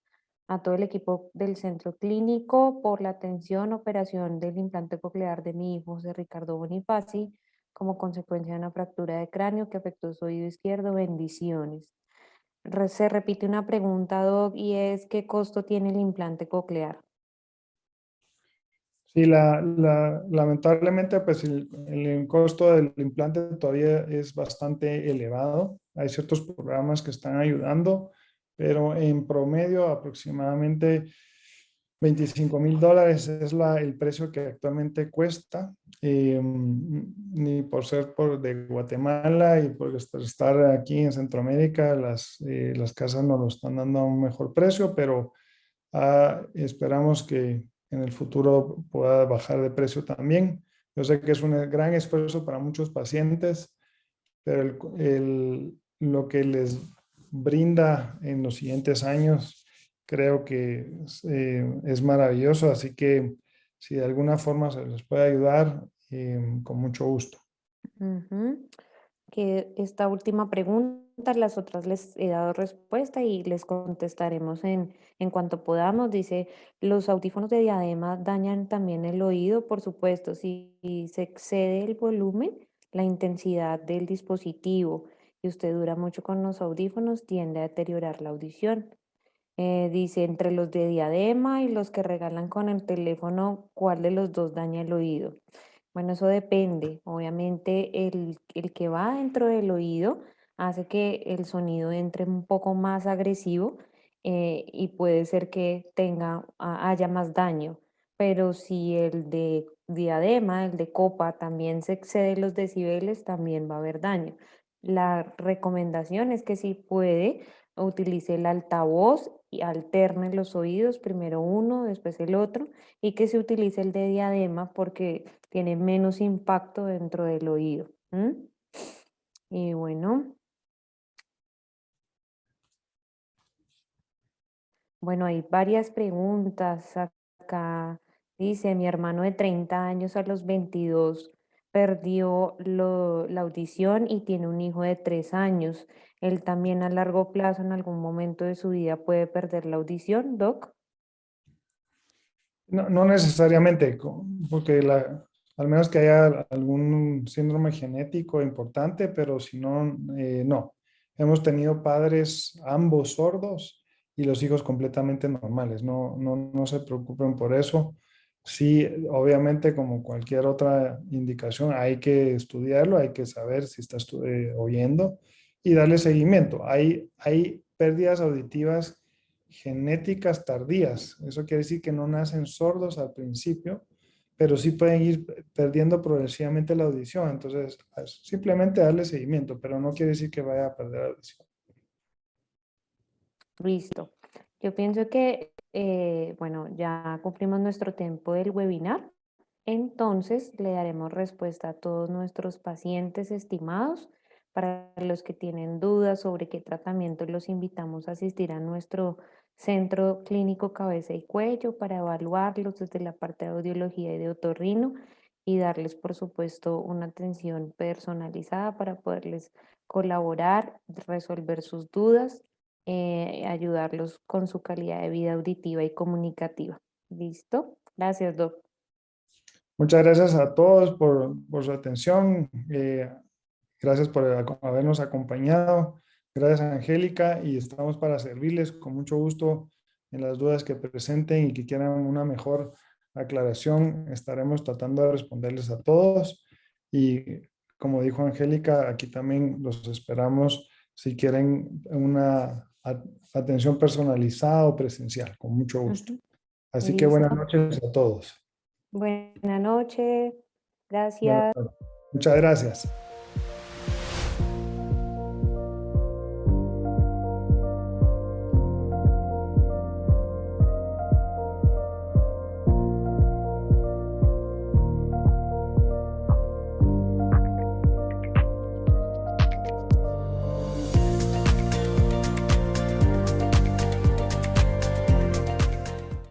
a todo el equipo del centro clínico por la atención, operación del implante coclear de mi hijo José Ricardo Bonifaci, como consecuencia de una fractura de cráneo que afectó su oído izquierdo. Bendiciones. Se repite una pregunta, Doc, y es, ¿qué costo tiene el implante coclear? Sí, lamentablemente, pues el costo del implante todavía es bastante elevado. Hay ciertos programas que están ayudando, pero en promedio aproximadamente $25,000 es el precio que actualmente cuesta. Ni por ser de Guatemala y por estar aquí en Centroamérica, las casas nos lo están dando a un mejor precio, pero esperamos que en el futuro pueda bajar de precio también. Yo sé que es un gran esfuerzo para muchos pacientes, pero lo que les brinda en los siguientes años creo que es maravilloso, así que si de alguna forma se les puede ayudar, con mucho gusto. Ujú. que esta última pregunta, las otras les he dado respuesta y les contestaremos en cuanto podamos. Dice, ¿los audífonos de diadema dañan también el oído? Por supuesto, si se excede el volumen, la intensidad del dispositivo y usted dura mucho con los audífonos, tiende a deteriorar la audición. Dice, entre los de diadema y los que regalan con el teléfono, ¿cuál de los dos daña el oído? Bueno, eso depende. Obviamente, el que va dentro del oído hace que el sonido entre un poco más agresivo y puede ser que haya más daño. Pero si el de diadema, el de copa, también se excede los decibeles, también va a haber daño. La recomendación es que si puede, utilice el altavoz y alterne los oídos, primero uno, después el otro, y que se utilice el de diadema porque tiene menos impacto dentro del oído. ¿M? Y bueno, hay varias preguntas acá. Dice, mi hermano de 30 años a los 22 perdió la audición y tiene un hijo de 3 años. ¿Él también a largo plazo en algún momento de su vida puede perder la audición, Doc? No, no necesariamente, porque al menos que haya algún síndrome genético importante, pero si no, no. Hemos tenido padres ambos sordos y los hijos completamente normales. No, no, no se preocupen por eso. Sí, obviamente, como cualquier otra indicación, hay que estudiarlo, hay que saber si está oyendo y darle seguimiento. Hay pérdidas auditivas genéticas tardías. Eso quiere decir que no nacen sordos al principio, pero sí pueden ir perdiendo progresivamente la audición. Entonces, simplemente darle seguimiento, pero no quiere decir que vaya a perder la audición. Listo. Yo pienso que, bueno, ya cumplimos nuestro tiempo del webinar. Entonces, le daremos respuesta a todos nuestros pacientes estimados. Para los que tienen dudas sobre qué tratamiento, los invitamos a asistir a nuestro centro clínico cabeza y cuello para evaluarlos desde la parte de audiología y de otorrino y darles, por supuesto, una atención personalizada para poderles colaborar, resolver sus dudas, ayudarlos con su calidad de vida auditiva y comunicativa. ¿Listo? Gracias, Doc. Muchas gracias a todos por su atención. Gracias por habernos acompañado. Gracias, Angélica, y estamos para servirles con mucho gusto en las dudas que presenten y que quieran una mejor aclaración. Estaremos tratando de responderles a todos. Y como dijo Angélica, aquí también los esperamos si quieren una atención personalizada o presencial, con mucho gusto. Ujú. Así que buenas Listo. noches a todos. Buenas noches. Buenas Gracias. noches. Muchas gracias.